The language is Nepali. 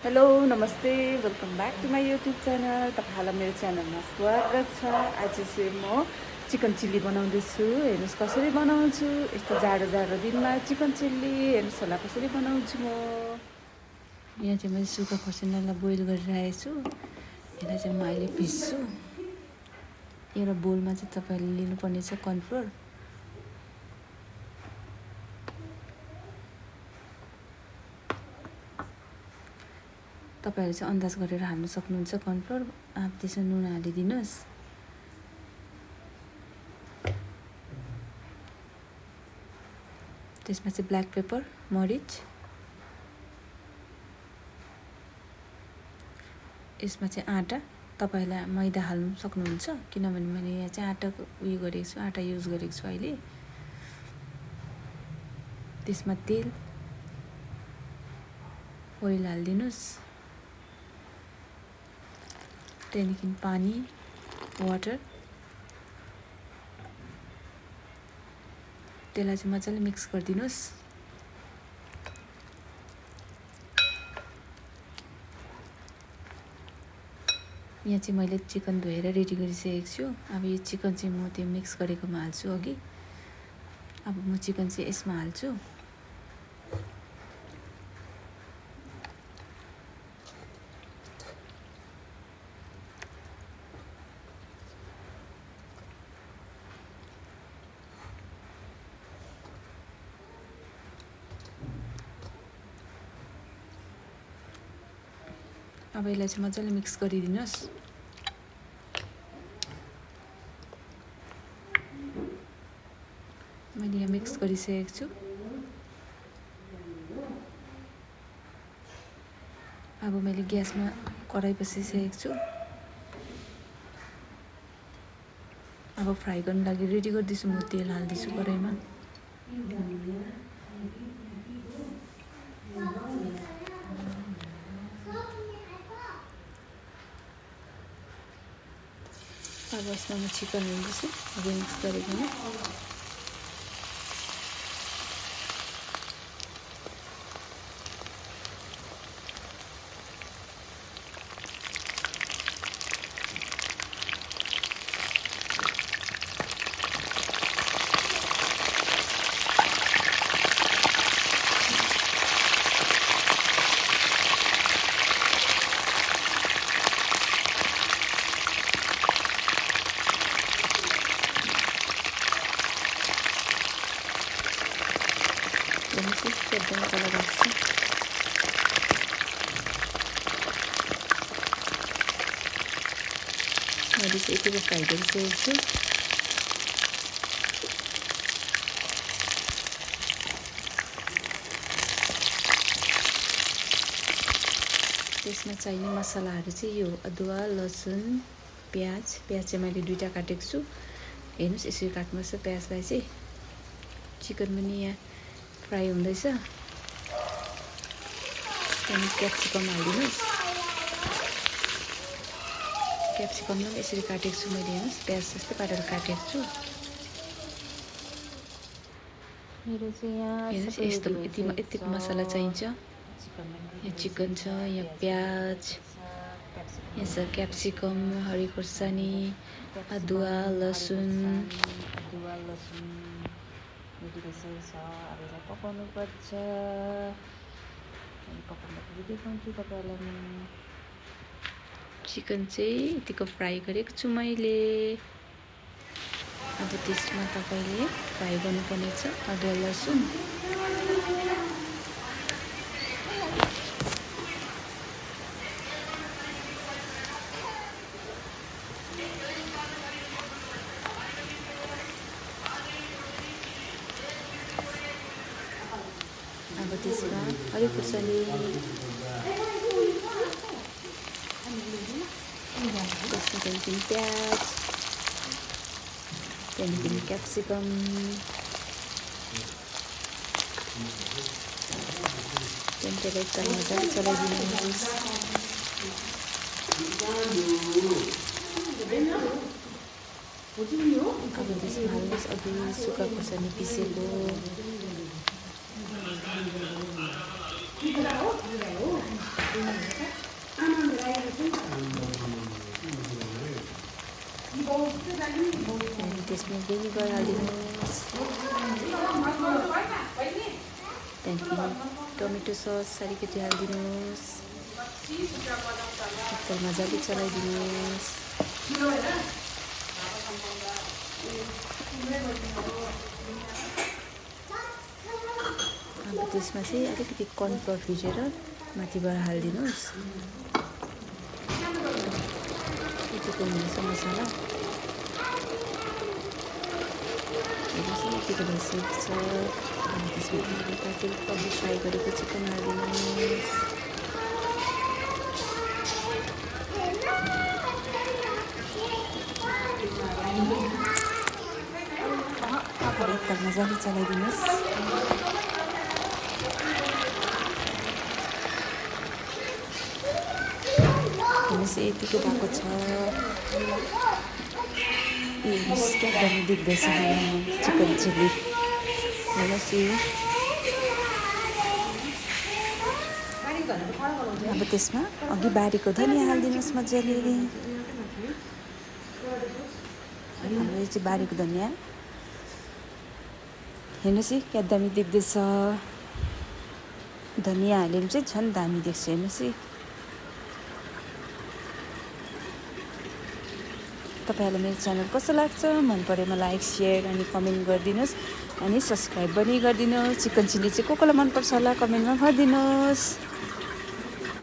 हेलो नमस्ते welcome back to my YouTube channel. तपाईँहरूलाई मेरो च्यानलमा स्वागत छ। आज चाहिँ म चिकन चिल्ली बनाउँदैछु। हेर्नुहोस् कसरी बनाउँछु। यस्तो जाडो दिनमा चिकन चिल्ली हेर्नुहोस् होला कसरी बनाउँछु म। यहाँ चाहिँ मैले सुक्खा खोर्सानीलाई बोइल गरिरहेको छु। यसलाई चाहिँ म अहिले पिस्छु। एउटा बोलमा चाहिँ तपाईँहरूले लिनुपर्ने छ कर्नफ्लोर। तपाईँहरू चाहिँ अन्दाज गरेर हाल्नु सक्नुहुन्छ कर्नफ्लोर। त्यसमा नुन हालिदिनुहोस्। त्यसमा चाहिँ ब्ल्याक पेपर, मरिच, यसमा चाहिँ आँटा। तपाईँलाई मैदा हाल्नु सक्नुहुन्छ किनभने मैले यहाँ चाहिँ आँटाको उयो गरेको छु, आँटा युज गरेको छु अहिले। त्यसमा तेल, ओइल हालिदिनुहोस्। त्यहाँदेखि पानी, वाटर, त्यसलाई चाहिँ मजाले मिक्स गरिदिनुहोस्। यहाँ चाहिँ मैले चिकन धोएर रेडी गरिसकेको छु। अब यो चिकन चाहिँ म त्यो मिक्स गरेकोमा हाल्छु अघि। अब म चिकन चाहिँ यसमा हाल्छु। अब यसलाई चाहिँ मजाले मिक्स गरिदिनुहोस्। मैले यहाँ मिक्स गरिसकेको छु। अब मैले ग्यासमा कराई बसिसकेको छु। अब फ्राई गर्नु लागि रेडी गर्दैछु। म तेल हाल्दैछु कराईमा। अब यसमा म चिकन हाल्दैछु अघि मिक्स गरिकन। एकदम कलर आउँछ। मैले चाहिँ यतिको फ्राई गरिसकेको छु। त्यसमा चाहिने मसलाहरू चाहिँ यो अदुवा, लसुन, प्याज चाहिँ मैले 2टा काटेको छु। हेर्नुहोस् यसरी काट्नुपर्छ प्याजलाई चाहिँ। चिकन पनि यहाँ फ्राई हुँदैछ। त्यहाँदेखि क्याप्सिकम हालिदिनुहोस्। क्याप्सिकमलाई पनि यसरी काटेको छु मैले। हेर्नुहोस् प्याज जस्तो पारेर काटेको छु। मेरो चाहिँ यहाँ हेर्नुहोस् यस्तो यतिको मसला चाहिन्छ। यहाँ चिकन छ, यहाँ प्याज, यहाँ छ क्याप्सिकम, हरी खोर्सानी, अदुवा, लसुन। रेडी भइसकेको छ। अब यसलाई पकाउनुपर्छ। पकाउँदाखेरि देखाउँछु तपाईँहरूलाई म। चिकन चाहिँ यतिको फ्राई गरेको छु मैले। अब त्यसमा तपाईँले फ्राई गर्नुपर्ने छ अदुवा, लसुन। अब त्यसमा हरी खोर्सानी, त्यसमा त्यहाँदेखि प्याज, त्यहाँदेखि क्याप्सिकम, त्यहाँदेखि त्यसलाई एकदम मजाले चलाइदिनुहोस्। अब त्यसमा हाल्नुहोस् अघि सुक्खा खोर्सानी पिसेको। अनि त्यसमा भिनेगर हालिदिनुहोस्। त्यहाँदेखि टमेटो सस अलिकति हालिदिनुहोस्। एकताल मजाले चलाइदिनुहोस्। अब त्यसमा चाहिँ अलिकति कर्नफ्लोर भिजेर माथिबाट हालिदिनुहोस्। यतिको हुनेछ मसला। यतिको भइसकेको छ। अनि त्यसमा हल्का अघि फ्राई गरेको चिकन हालिदिनुहोस्। अब एकताल मजाले चलाइदिनुहोस्। हेर्नुहोस् यतिको भएको छ। हेर्नुहोस् क्या दामी देख्दैछ चिकन चिल्ली। हेर्नुहोस् अब त्यसमा अघि बारीको धनियाँ हालिदिनुहोस् मजाले। हाम्रो यो चाहिँ बारीको धनियाँ। हेर्नुहोस् है क्या दामी देख्दैछ। धनियाँ हाल्यो भने चाहिँ झन् दामी देख्छ। हेर्नुहोस् है। तपाईँहरूलाई मेरो च्यानल कस्तो लाग्छ, मन परेमा लाइक सेयर अनि कमेन्ट गरिदिनुहोस् अनि सब्सक्राइब पनि गरिदिनुहोस्। चिकन चिल्ली चाहिँ को कोलाई मनपर्छ होला कमेन्टमा भनिदिनुहोस्।